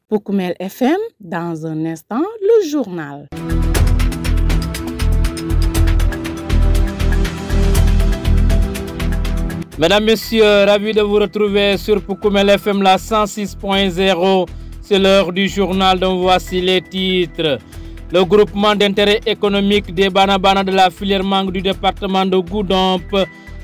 Poukoumel FM, dans un instant, le journal. Mesdames, Messieurs, ravi de vous retrouver sur Poukoumel FM, la 106.0. C'est l'heure du journal dont voici les titres. Le groupement d'intérêt économique des Banabana de la filière mangue du département de Goudomp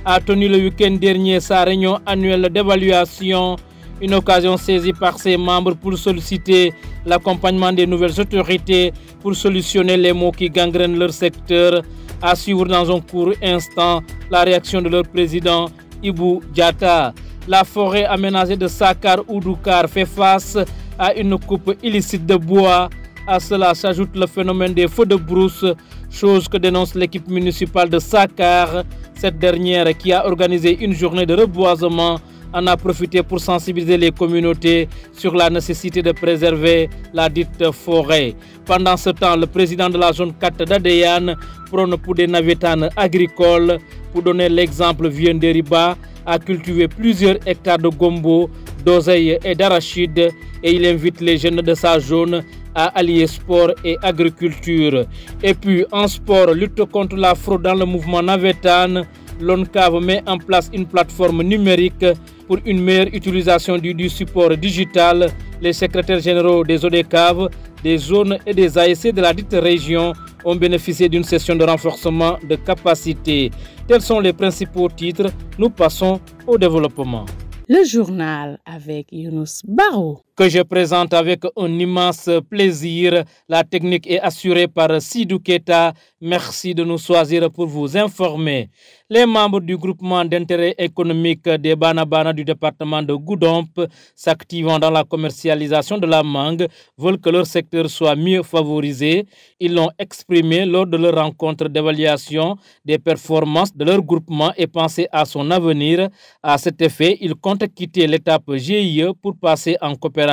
a tenu le week-end dernier sa réunion annuelle d'évaluation. Une occasion saisie par ses membres pour solliciter l'accompagnement des nouvelles autorités pour solutionner les maux qui gangrènent leur secteur. À suivre dans un court instant la réaction de leur président Ibou Diatta. La forêt aménagée de Sakar Oudoukar fait face à une coupe illicite de bois. À cela s'ajoute le phénomène des feux de brousse, chose que dénonce l'équipe municipale de Sakar. Cette dernière, qui a organisé une journée de reboisement, en a profité pour sensibiliser les communautés sur la nécessité de préserver la dite forêt. Pendant ce temps, le président de la zone 4 d'Adéane prône pour des navétanes agricoles. Pour donner l'exemple, Vienderiba a cultivé plusieurs hectares de gombo, d'oseille et d'arachide et il invite les jeunes de sa zone à allier sport et agriculture. Et puis en sport, lutte contre la fraude dans le mouvement navétane, l'ONCAV met en place une plateforme numérique pour une meilleure utilisation du support digital. Les secrétaires généraux des ODCAV, des zones et des ASC de la dite région ont bénéficié d'une session de renforcement de capacité. Tels sont les principaux titres. Nous passons au développement. Le journal avec Younous Baro. Que je présente avec un immense plaisir. La technique est assurée par Sidou Keta. Merci de nous choisir pour vous informer. Les membres du groupement d'intérêt économique des Banabana du département de Goudomp, s'activant dans la commercialisation de la mangue, veulent que leur secteur soit mieux favorisé. Ils l'ont exprimé lors de leur rencontre d'évaluation des performances de leur groupement et penser à son avenir. À cet effet, ils comptent quitter l'étape GIE pour passer en coopérative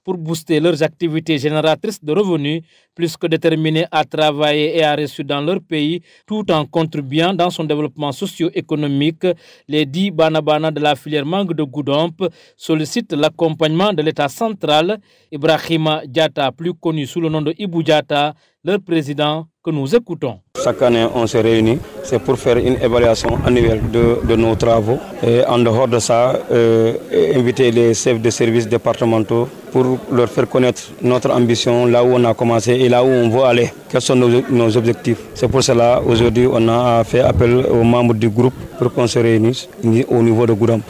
pour booster leurs activités génératrices de revenus, plus que déterminés à travailler et à réussir dans leur pays, tout en contribuant dans son développement socio-économique. Les 10 Banabana de la filière mangue de Goudomp sollicitent l'accompagnement de l'État central. Ibrahima Diatta, plus connu sous le nom de Ibou Diatta, leur président, que nous écoutons. Chaque année, on se réunit, c'est pour faire une évaluation annuelle de nos travaux. Et en dehors de ça, inviter les chefs de services départementaux pour leur faire connaître notre ambition, là où on a commencé et là où on veut aller. Quels sont nos objectifs? C'est pour cela, aujourd'hui, on a fait appel aux membres du groupe pour qu'on se réunisse au niveau de Goudomp.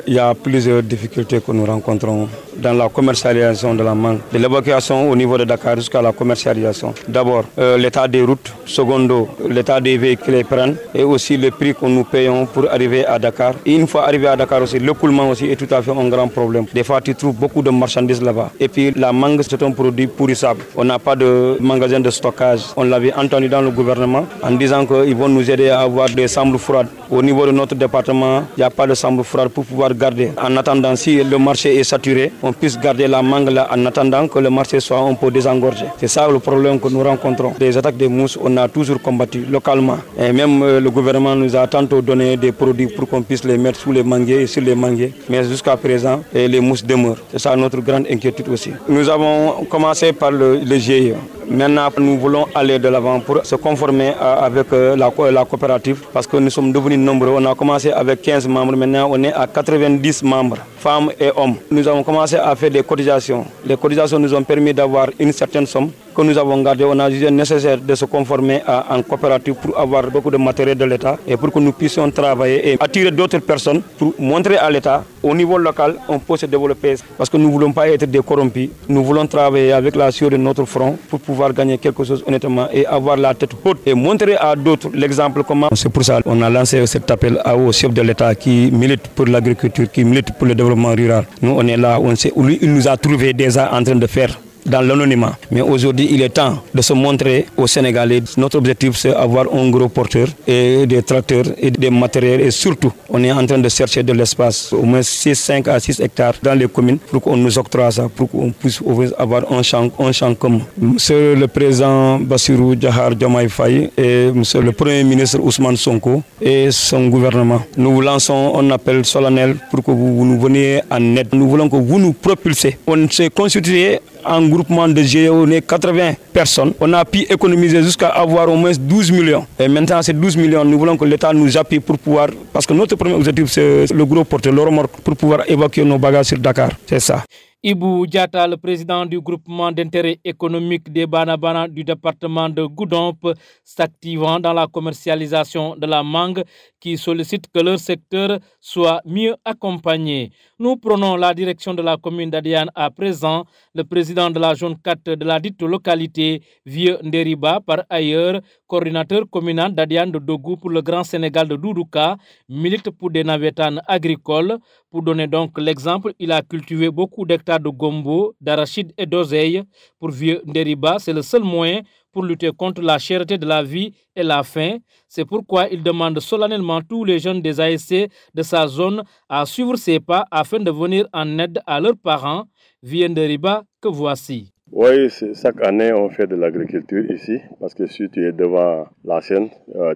Il y a plusieurs difficultés que nous rencontrons dans la commercialisation de la mangue, de l'évacuation au niveau de Dakar jusqu'à la commercialisation. D'abord, l'état des routes, secondo, l'état des véhicules prennent et aussi le prix que nous payons pour arriver à Dakar. Et une fois arrivé à Dakar aussi, l'écoulement aussi est tout à fait un grand problème. Des fois, tu trouves beaucoup de marchandises là-bas. Et puis, la mangue, c'est un produit pourrissable. On n'a pas de magasin de stockage. On l'avait entendu dans le gouvernement en disant qu'ils vont nous aider à avoir des chambres froides. Au niveau de notre département, il n'y a pas de chambre froide pour pouvoir garder. En attendant, si le marché est saturé, on puisse garder la mangue là en attendant que le marché soit un peu désengorgé. C'est ça le problème que nous rencontrons. Les attaques des mousses, on a toujours combattu localement. Et même le gouvernement nous a tantôt donné des produits pour qu'on puisse les mettre sous les manguiers et sur les manguiers. Mais jusqu'à présent, les mousses demeurent. C'est ça notre grande inquiétude aussi. Nous avons commencé par le GIE. Maintenant, nous voulons aller de l'avant pour se conformer avec la coopérative parce que nous sommes devenus nombreux. On a commencé avec 15 membres, maintenant on est à 90 membres, femmes et hommes. Nous avons commencé à faire des cotisations. Les cotisations nous ont permis d'avoir une certaine somme que nous avons gardée. On a jugé nécessaire de se conformer en coopérative pour avoir beaucoup de matériel de l'État et pour que nous puissions travailler et attirer d'autres personnes pour montrer à l'État, au niveau local, on peut se développer parce que nous ne voulons pas être des corrompus. Nous voulons travailler avec la sueur de notre front pour pouvoir gagner quelque chose honnêtement et avoir la tête haute et montrer à d'autres l'exemple comment. C'est pour ça qu'on a lancé cet appel au chef de l'État qui milite pour l'agriculture, qui milite pour le développement rural. Nous, on est là, on sait, lui, il nous a trouvé déjà en train de faire dans l'anonymat. Mais aujourd'hui, il est temps de se montrer aux Sénégalais. Notre objectif, c'est avoir un gros porteur et des tracteurs et des matériels. Et surtout, on est en train de chercher de l'espace, au moins 5 à 6 hectares dans les communes pour qu'on nous octroie ça, pour qu'on puisse avoir un champ commun. Monsieur le président Bassirou Djahar Diomaye Faye et monsieur le premier ministre Ousmane Sonko et son gouvernement, nous vous lançons un appel solennel pour que vous nous veniez en aide. Nous voulons que vous nous propulsez. On s'est constitué en groupement de GIE, on est 80 personnes. On a pu économiser jusqu'à avoir au moins 12 millions. Et maintenant, ces 12 millions, nous voulons que l'État nous appuie pour pouvoir... Parce que notre premier objectif, c'est le gros porteur, le remorque, pour pouvoir évacuer nos bagages sur Dakar. C'est ça. Ibou Diatta, le président du groupement d'intérêt économique des Banabana du département de Goudomp, s'activant dans la commercialisation de la mangue qui sollicite que leur secteur soit mieux accompagné. Nous prenons la direction de la commune d'Adiane à présent. Le président de la zone 4 de la dite localité, Vieux Nderiba, par ailleurs coordinateur communal d'Adiane de Dogou pour le Grand Sénégal de Doudouka, milite pour des navétanes agricoles. Pour donner donc l'exemple, il a cultivé beaucoup d'hectares de gombo, d'arachide et d'oseille. Pour Vieux Nderiba, c'est le seul moyen pour lutter contre la cherté de la vie et la faim. C'est pourquoi il demande solennellement tous les jeunes des ASC de sa zone à suivre ses pas afin de venir en aide à leurs parents. Vieux Nderiba, que voici. Oui, chaque année on fait de l'agriculture ici parce que si tu es devant la scène,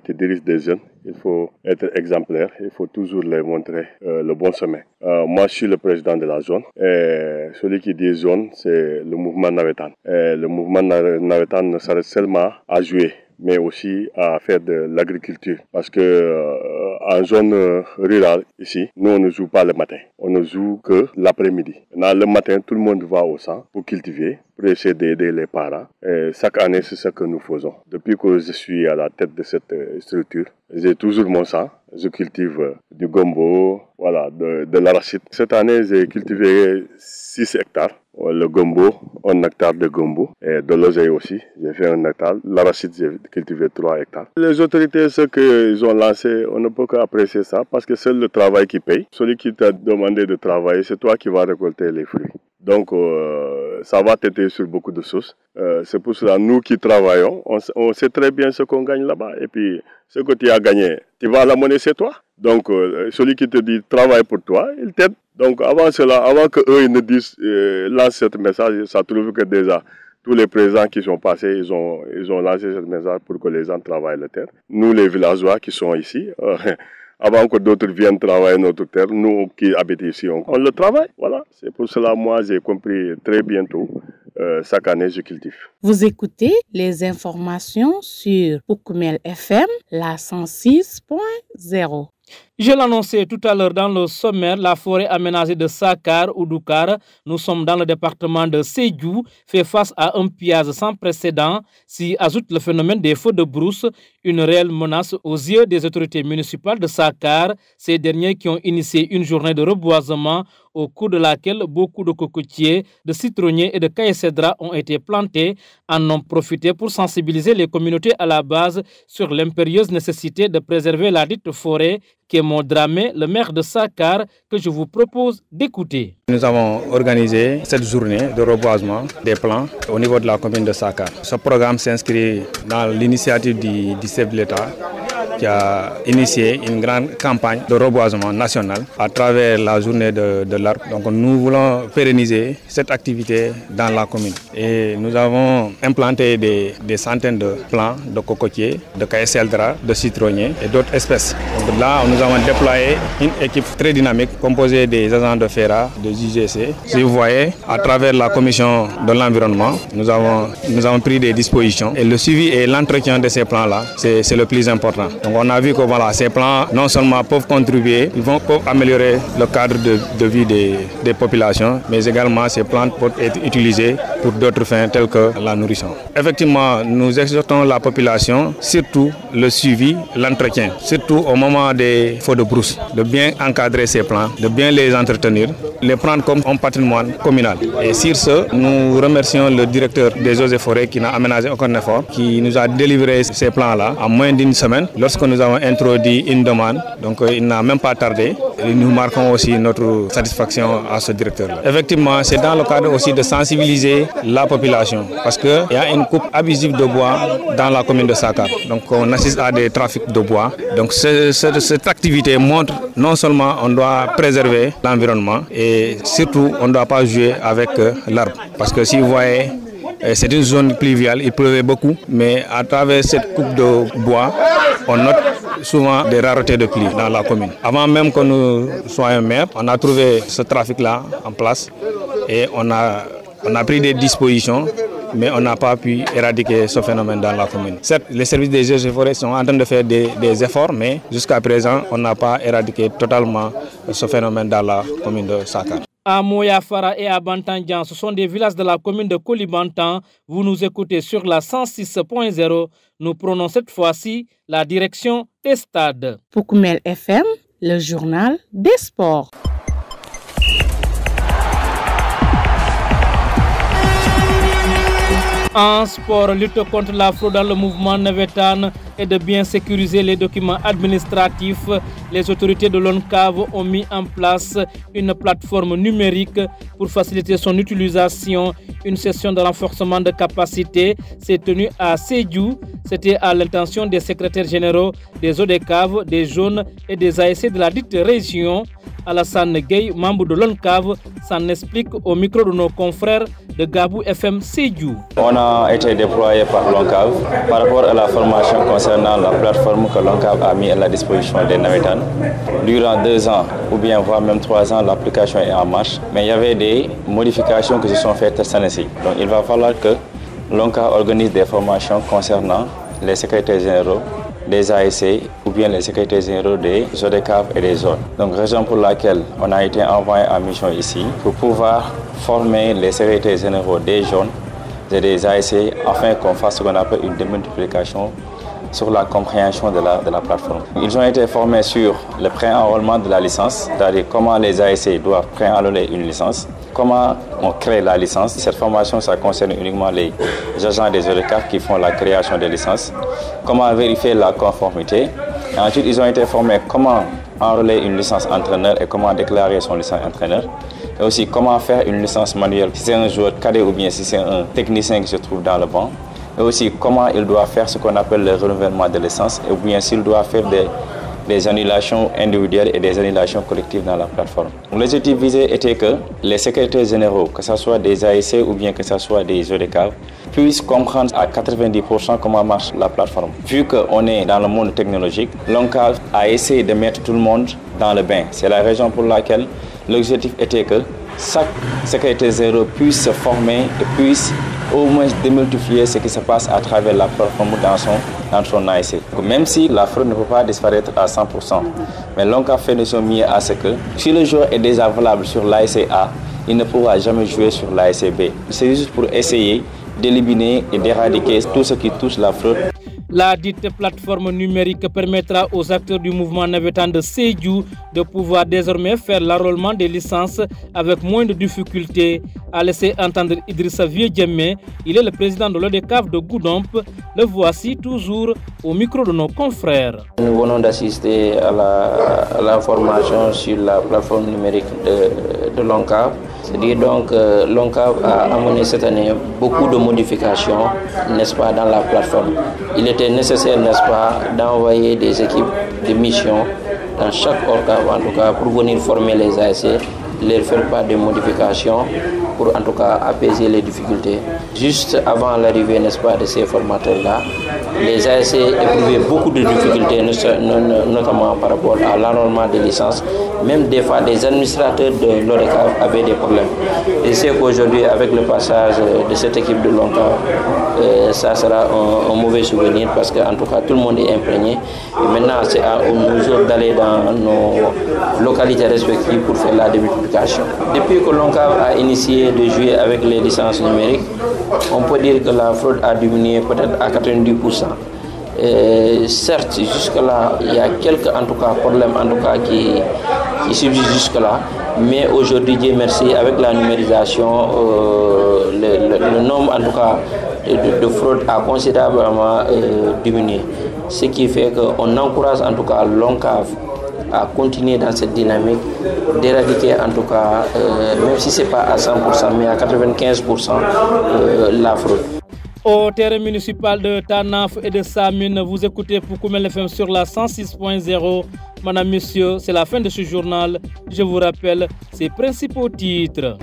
tu diriges des jeunes, il faut être exemplaire, il faut toujours les montrer le bon chemin. Moi je suis le président de la zone et celui qui dit zone c'est le mouvement Navetan. Le mouvement Navetan ne s'arrête seulement à jouer mais aussi à faire de l'agriculture. Parce que en zone rurale, ici, nous on ne joue pas le matin, on ne joue que l'après-midi. Le matin, tout le monde va au champ pour cultiver, pour essayer d'aider les parents. Et chaque année, c'est ce que nous faisons. Depuis que je suis à la tête de cette structure, j'ai toujours mon champ. Je cultive du gombo, voilà, de l'arachide. Cette année, j'ai cultivé 6 hectares. Le gombo, 1 hectare de gombo et de l'oseille aussi, j'ai fait 1 hectare. L'arachide, j'ai cultivé 3 hectares. Les autorités, ce qu'ils ont lancé, on ne peut qu'apprécier ça parce que c'est le travail qui paye. Celui qui t'a demandé de travailler, c'est toi qui vas récolter les fruits. Donc, ça va t'aider sur beaucoup de choses. C'est pour cela, nous qui travaillons, on sait très bien ce qu'on gagne là-bas. Et puis, ce que tu as gagné, tu vas la monnaie, c'est toi. Donc, celui qui te dit travaille pour toi, il t'aide. Donc, avant cela, avant qu'eux ne disent, lancent ce message, ça trouve que déjà, tous les présidents qui sont passés, ils ont lancé ce message pour que les gens travaillent la terre. Nous, les villageois qui sont ici, avant que d'autres viennent travailler notre terre, nous qui habitons ici, on le travaille. Voilà, c'est pour cela, moi, j'ai compris très bientôt. Chaque année, je cultive. Vous écoutez les informations sur Poukoumel FM, la 106.0. Je l'annonçais tout à l'heure dans le sommaire, la forêt aménagée de Sakar ou Doukar, nous sommes dans le département de Sédhiou, fait face à un pillage sans précédent. S'y ajoute le phénomène des feux de brousse, une réelle menace aux yeux des autorités municipales de Sakar, ces derniers qui ont initié une journée de reboisement au cours de laquelle beaucoup de cocotiers, de citronniers et de caïcédras ont été plantés, en ont profité pour sensibiliser les communautés à la base sur l'impérieuse nécessité de préserver la dite forêt qui est Dramé, le maire de Sakar, que je vous propose d'écouter. Nous avons organisé cette journée de reboisement des plants au niveau de la commune de Sakar. Ce programme s'inscrit dans l'initiative du chef de l'État qui a initié une grande campagne de reboisement national à travers la journée de l'arbre. Donc nous voulons pérenniser cette activité dans la commune. Et nous avons implanté des centaines de plants de cocotiers, de caïcédras, de citronniers et d'autres espèces. Donc là, nous avons déployé une équipe très dynamique composée des agents de FERA, de JGC. Si vous voyez, à travers la commission de l'environnement, nous avons pris des dispositions. Et le suivi et l'entretien de ces plants-là, c'est le plus important. Donc on a vu que voilà, ces plants non seulement peuvent contribuer, peuvent améliorer le cadre de vie des populations, mais également ces plantes peuvent être utilisées pour d'autres fins telles que la nourrition. Effectivement, nous exhortons la population, surtout le suivi, l'entretien, surtout au moment des feux de brousse, de bien encadrer ces plants, de bien les entretenir, les prendre comme un patrimoine communal. Et sur ce, nous remercions le directeur des eaux et forêts qui n'a aménagé aucun effort, qui nous a délivré ces plants-là en moins d'une semaine. Lorsque lorsque nous avons introduit une demande, donc il n'a même pas tardé. Et nous marquons aussi notre satisfaction à ce directeur-là. Effectivement, c'est dans le cadre aussi de sensibiliser la population parce qu'il y a une coupe abusive de bois dans la commune de Sakar. Donc on assiste à des trafics de bois. Donc cette activité montre non seulement on doit préserver l'environnement et surtout on ne doit pas jouer avec l'arbre. Parce que si vous voyez, c'est une zone pluviale, il pleuvait beaucoup, mais à travers cette coupe de bois, on note souvent des raretés de pluie dans la commune. Avant même que nous soyons maires, on a trouvé ce trafic-là en place et on a pris des dispositions, mais on n'a pas pu éradiquer ce phénomène dans la commune. Certes, les services des eaux et forêts sont en train de faire des efforts, mais jusqu'à présent, on n'a pas éradiqué totalement ce phénomène dans la commune de Sakar. À Moyafara et à Bantandian, ce sont des villages de la commune de Kolibantan. Vous nous écoutez sur la 106.0. Nous prenons cette fois-ci la direction des stades. Pour Koumel FM, le journal des sports. En sport, lutte contre la fraude dans le mouvement Navetan et de bien sécuriser les documents administratifs, les autorités de l'ONCAV ont mis en place une plateforme numérique pour faciliter son utilisation. Une session de renforcement de capacité s'est tenue à Sédhiou. C'était à l'intention des secrétaires généraux des ODCAV, des jaunes et des ASC de la dite région. Alassane Gueye, membre de l'ONCAV, s'en explique au micro de nos confrères de Gabou FM Sédhiou. On a été déployé par l'ONCAV par rapport à la formation concernant la plateforme que l'ONCAV a mis à la disposition des Navétanes. Durant 2 ans ou bien voire même 3 ans, l'application est en marche, mais il y avait des modifications qui se sont faites cette année-ci. Donc il va falloir que l'ONCAV organise des formations concernant les secrétaires généraux des ASC ou bien les secrétaires généraux des ODCAV et des zones. Donc raison pour laquelle on a été envoyé en mission ici pour pouvoir former les secrétaires généraux des zones et des ASC afin qu'on fasse ce qu'on appelle une démultiplication sur la compréhension de la plateforme. Ils ont été formés sur le pré-enrôlement de la licence, c'est-à-dire comment les ASC doivent pré-enrôler une licence, comment on crée la licence. Cette formation, ça concerne uniquement les agents des ODCAV qui font la création des licences, comment vérifier la conformité. Et ensuite, ils ont été formés comment enrôler une licence entraîneur et comment déclarer son licence entraîneur. Et aussi comment faire une licence manuelle si c'est un joueur cadet ou bien si c'est un technicien qui se trouve dans le banc. Et aussi comment il doit faire ce qu'on appelle le renouvellement de licence ou bien s'il doit faire des annulations individuelles et des annulations collectives dans la plateforme. L'objectif visé était que les secrétaires généraux, que ce soit des ASC ou bien que ce soit des ODCAV, puissent comprendre à 90% comment marche la plateforme. Vu qu'on est dans le monde technologique, l'ONCAV a essayé de mettre tout le monde dans le bain. C'est la raison pour laquelle l'objectif était que chaque secrétaire général puisse se former et puisse au moins démultiplier ce qui se passe à travers la plateforme dans son ASC. Même si la fraude ne peut pas disparaître à 100%, mais l'ONCAV fait de son mieux à ce que si le joueur est déjà valable sur l'ASC A, il ne pourra jamais jouer sur l'ASC B. C'est juste pour essayer d'éliminer et d'éradiquer tout ce qui touche la fraude. La dite plateforme numérique permettra aux acteurs du mouvement Navetan de Sédhiou de pouvoir désormais faire l'enrôlement des licences avec moins de difficultés, a laissé entendre Idrissa Vieux-Djemmé. Il est le président de l'ODCAV de Goudomp. Le voici toujours au micro de nos confrères. Nous venons d'assister à la formation sur la plateforme numérique de l'ONCAV. C'est-à-dire donc l'ONCAV a amené cette année beaucoup de modifications, n'est-ce pas, dans la plateforme. Il était nécessaire, n'est-ce pas, d'envoyer des équipes de mission dans chaque ORCAV, en tout cas, pour venir former les ASC, leur faire part des modifications, pour en tout cas apaiser les difficultés. Juste avant l'arrivée, n'est-ce pas, de ces formateurs-là, les ASC éprouvaient beaucoup de difficultés, notamment par rapport à l'enrôlement des licences. Même des fois, des administrateurs de l'ODCAV avaient des problèmes. Et c'est qu'aujourd'hui, avec le passage de cette équipe de l'ONCAV, ça sera un mauvais souvenir parce qu'en tout cas, tout le monde est imprégné. Et maintenant, c'est à nous autres d'aller dans nos localités respectives pour faire la démultiplication. Depuis que l'ONCAV a initié de jouer avec les licences numériques, on peut dire que la fraude a diminué peut-être à 90%. Certes, jusque-là, il y a quelques en tout cas, problèmes en tout cas, qui subsistent jusque-là, mais aujourd'hui, Dieu merci, avec la numérisation, le nombre en tout cas, de fraude a considérablement diminué. ce qui fait qu'on encourage en tout cas l'ONCAV à continuer dans cette dynamique, d'éradiquer en tout cas, même si ce n'est pas à 100%, mais à 95% la fraude. Au terrain municipal de Tanaf et de Samine, vous écoutez Poukoumel FM sur la 106.0. Madame, Monsieur, c'est la fin de ce journal. Je vous rappelle ses principaux titres.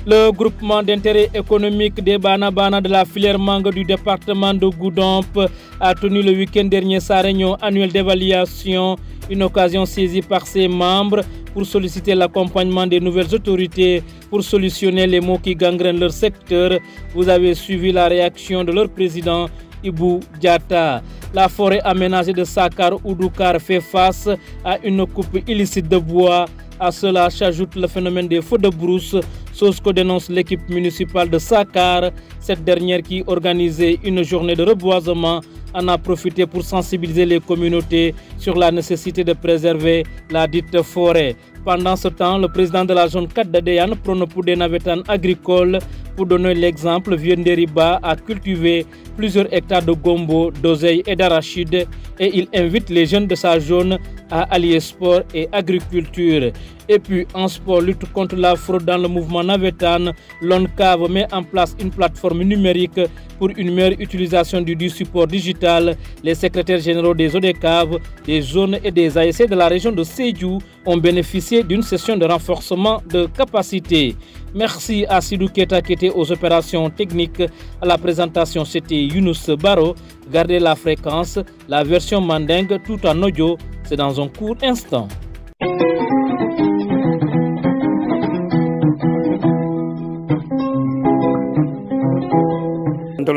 Le groupement d'intérêt économique des Bana de la filière mangue du département de Goudomp a tenu le week-end dernier sa réunion annuelle d'évaluation, une occasion saisie par ses membres pour solliciter l'accompagnement des nouvelles autorités pour solutionner les maux qui gangrènent leur secteur. Vous avez suivi la réaction de leur président Ibou Diatta. La forêt aménagée de Sakar-Oudoukar fait face à une coupe illicite de bois. À cela s'ajoute le phénomène des feux de brousse, chose que dénonce l'équipe municipale de Sakar. Cette dernière qui organisait une journée de reboisement en a profité pour sensibiliser les communautés sur la nécessité de préserver la dite forêt. Pendant ce temps, le président de la zone 4 d'Adéane prône pour des navétanes agricoles. Pour donner l'exemple, Vienderiba a cultivé plusieurs hectares de gombo, d'oseille et d'arachide et il invite les jeunes de sa zone à allier sport et agriculture. Et puis en sport, lutte contre la fraude dans le mouvement navétane, l'ONCAV met en place une plateforme numérique pour une meilleure utilisation du support digital. Les secrétaires généraux des ODCAV, des zones et des ASC de la région de Sédhiou ont bénéficié d'une session de renforcement de capacité. Merci à Sidou Keta qui était aux opérations techniques. À la présentation, c'était Younous Baro. Gardez la fréquence, la version mandingue tout en audio. C'est dans un court instant.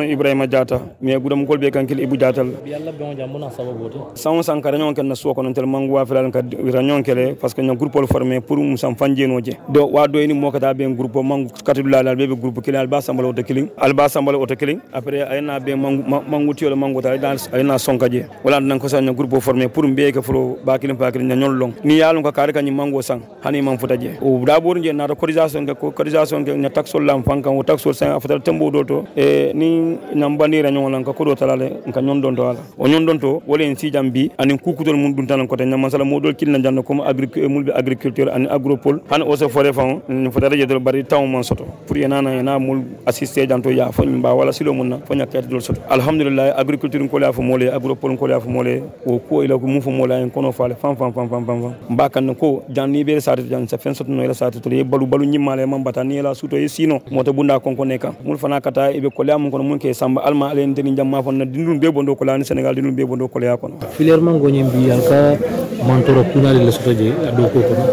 Ibrahima Diatta mais gudam gol be kankil Ibou Diatal yalla be on jamuna sababote sawo sankara nyon ken na so ko non tel mangu wa filal ka ranyon kele parce que nyon groupe formé pour musam fanjenoje do wa do ni mokata be groupe mangu katudula dal be groupe kile alba sambalo de killing alba sambalo auto killing après ayna be mangu tiolo mangu ta dans ayna sonkaje wala nan ko sa nyon groupe formé pour mbe ke flo ba kilin pa kilin nyon long ni yalon ko kare kanyi mangu sang hani man futaje o da bor je na cotisation ke na taxol lam fankan o taxol sang afata tembo do to e ni nambani ranyon lan ka ko do talale nka nyon don to ala o nyon don to wala en si jambi anin kukutol mun dun tan ko tan masala modol kilna janno comme agriculture an agropole han o se fore fam ni fotare jedol bari taw mon soto pour yana mul assister janto ya fo mba wala silo munna fo nyakati dol soto alhamdulillah agriculture ko la fo mole agropole ko la fo mole o ko ila ko mu fo mole en kono fale fam mba kan ko janni be sa jan sa fen soto no ila sa to balu nyimale man batani la suto e sino moto bunda kon neka mul fana kata e be ko la mun kono mun ke samba alma alen teni jamma fon na dindum be bondo ko la ni Sénégal dindum be bondo ko la kono filerman gonye mbi alka mantoro kunali le sotoje ado ko kono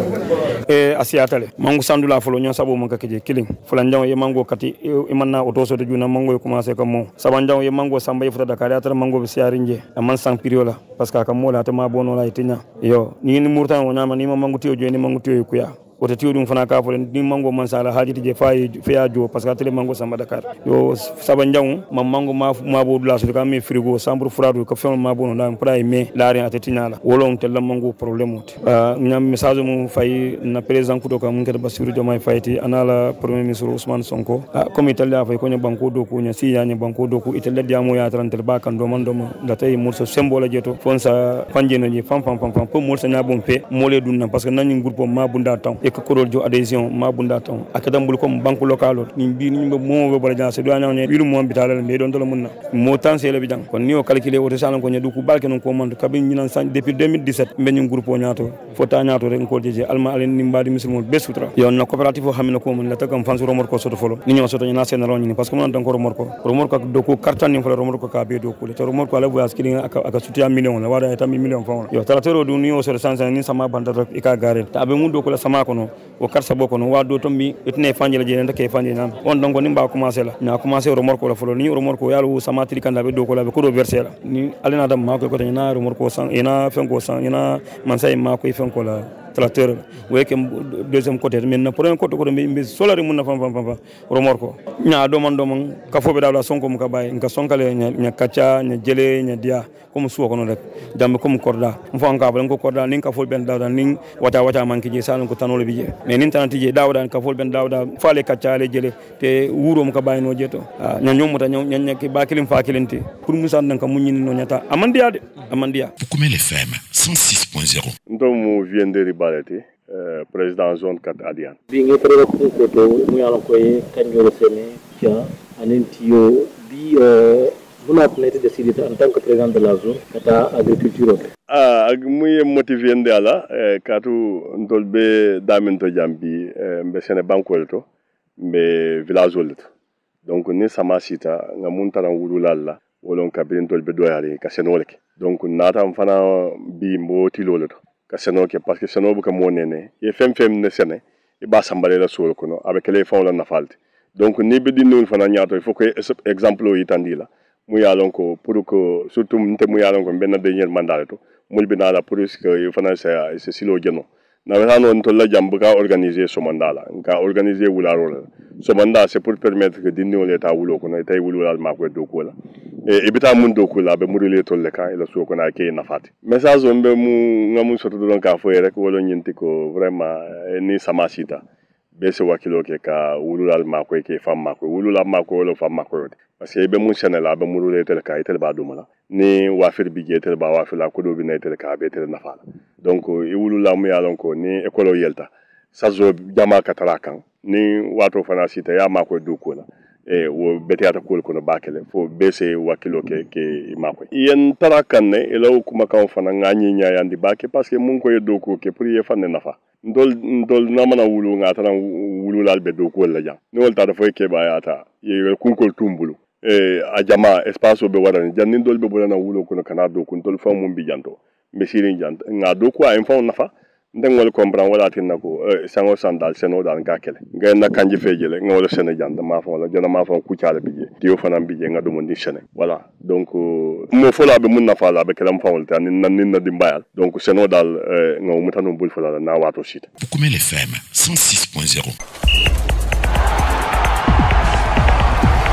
asiatale mangu sandula folo nyon sabo mon kakeje killing fulan jaw ye mango kati e manna auto so de juna mango e commencer comme mo saban jaw ye mango samba e futa Dakar atra mango be siarinje man sang piriola parce que kam mo la tama bono la itinya yo ni murtan wona ma ni mango tiyo jo ni mango tiyo kuya wote tiyo dum fana ka fo ni mango man sala hajiti je faya jo parce que tele mango samba Dakar yo saban jaw mango ma bo dula so ka mi frigo sambre frado ko fon ma bono dam pray me la rien atetinya la wolon tel mango problème ot ñam message mu fay na président ko ko mun ke Bassirou Diomaye Faye anala premier ministre Ousmane Sonko comme italia fay ko nya banko do ko nya si ya nya banko do ko italia diamo ya trantel ba kan do man do da tay murso symbole jeto fon sa panjeno ni fam ko murso nya bon pe mole dunna parce que nani groupe ma bunda taw e ko korol jo adhésion ma bunda taw akadam bul comme banque locale ni bi ni mo be bala jase do nya ne bilu mo bitalal me don do munna mo tan c'est le bidang kon ni o calculer o salan ko nya du ko balke non ko man kabin ni nan depuis 2017 ben groupe nyato fota nyato rek ko jeje alma alen ni mbadi musulmo besutra yon na coopérative hamina ko mun la takam fan so romor ko soto folo ni ñoo soto na sen ron ni parce que mon dan ko romor ko do ko carton ni folo romor ko ka be do ko le to romor ko la voyage kili aka sutia million la wada eta million fa yo talatero do ni o so sansa ni sama banda rek ika gare ta be mun do ko la sama ko no o karsa boko no wado to mi itne fanje la jene take fanje nam on donc ni mba commencer la na commencer romor ko la folo ni romor ko yalu sama tri kan la be do ko la be ko do verser la ni alena dam ma ko na romor ko san ina fen ko san ina man say ma ko fen ko la tracteur way ke deuxième côté mais na premier côté ko be solari mun na fam remorque ko nya do man ka fobe dawla sonko mu ka bay nka sonkale nya kacha nya jele nya dia comme suwa kono rek jambe comme korda mfo an ka balen ko korda nin ka fol ben dawda nin wata manki je salon ko tanolo bije mais nin tanati je dawda ka fol ben dawda fale kacha le jele te wuro mu ka bay no jeto nya nyomuta nya ke bakilim fakilinti pour musan nan ka munyin no nyata amandia Poukoumel FM 106.0 Ndomu vient de Ribaleti, président zone 4 Adian. Bingi président ko mu yalla koy kanjoro sene tia anentio bi vous n'avez pas décidé en tant que président de la zone kata agriculture muy motivé ndala katu ndolbe daminto jambi mbe sene bankol to mbe village wolto donc ni sama sita nga muntara wululalla wolon kabin tolbe doyale ka senoleke donc nata fana bi mboti loloto ka senoke parce que senobu ka monene e fem ne sene e ba sambale la solo kono avec les fonds la nafalti donc ni be dinul fana nyaato il faut que exemple o itandila mu yalon ko pour que surtout nte mu yalon ko benna dernier mandat to mulbi na la pour que fana c'est silo jeno na wetano on to la jambu ka organiser so mandala ka organiser wularo so manda c'est pour permettre que dinno l'état wulo ko tay wulal ma ko do ko la e bita mun do ko la be muri le to le ka ila so ko na ke na fati message on be mu ngamu soto don ka fo rek wolo nyinti ko vraiment ni sama sita be se wakilo ke ka wulal ma ko ke fam ma ko wulal ma ko lo fam ma ko parce que be mun chanela be muri le tel ka tel ba do mala ni wafir bi je tel ba wafila ko do bi na tel ka be tel na fala donc e wulula mu yalon ko ni ekolo yelta sazo jama katara kan ni wato fana sita ya mako duko na e wo beti ata kol kono bakele fo bese wakilo ke mako yen tarakan ne elaw kuma kan fana ngani nyaayandi bake parce que mun ko yedoko ke pour ye fanne nafa ndol namana wulu ngata na wululal be doko la jang ni wolta da fo ke bayata ye kunkol tumbulu a jama espace be wadani jannin dol be bolana wulo kono kana doko ndol fa mum bi janto mbesirin jant nga doko a info nafa ndengol comprendre wala tinna ko sango sandal seno dal gakele ngena kanji fejele ngol sene janda ma fa wala jana ma fa ku tiala bije dio fanam bije nga dum ndi sene voilà donc mo fola be mun nafa la be kelam fa wala tan na dimbayal donc seno dal ngaw mutanu bul fola na wato site Poukoumel FM 106.0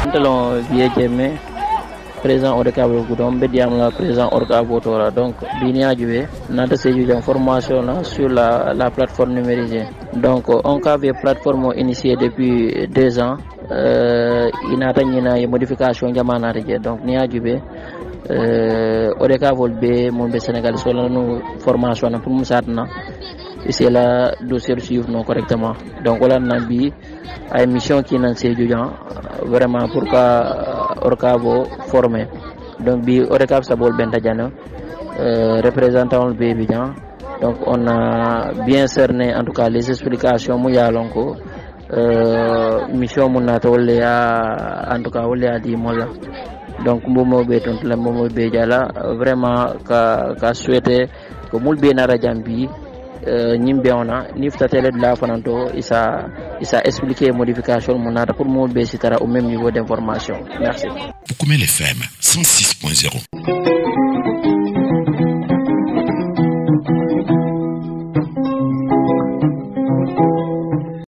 Ntelon viejeme président Odekabo Goudom bediam la président Orkabo Tora donc binia juwe nata seju jam formation là sur la plateforme numérique donc on a une plateforme initiée depuis 2 ans inata nyina ye modification jamana reje donc nia juwe Odekabo be mon be Sénégal so la no formation na pour musatna c'est la dossier suivre non correctement donc voilà nabi ay mission qui nan seju jam vraiment pour que Orkabo formé donc bi Orkabo sabol benta jano représentant le Bébidan donc on a bien cerné en tout cas les explications mu yalonko mission mun na to le en tout cas wala di mola donc momo be ton la momo be jala vraiment ka souhaiter que mul be na rajambi nyimbe ona niftatele de la fananto isa expliquer modification monata pour mo be sitara au même niveau d'information merci Poukoumel FM 106.0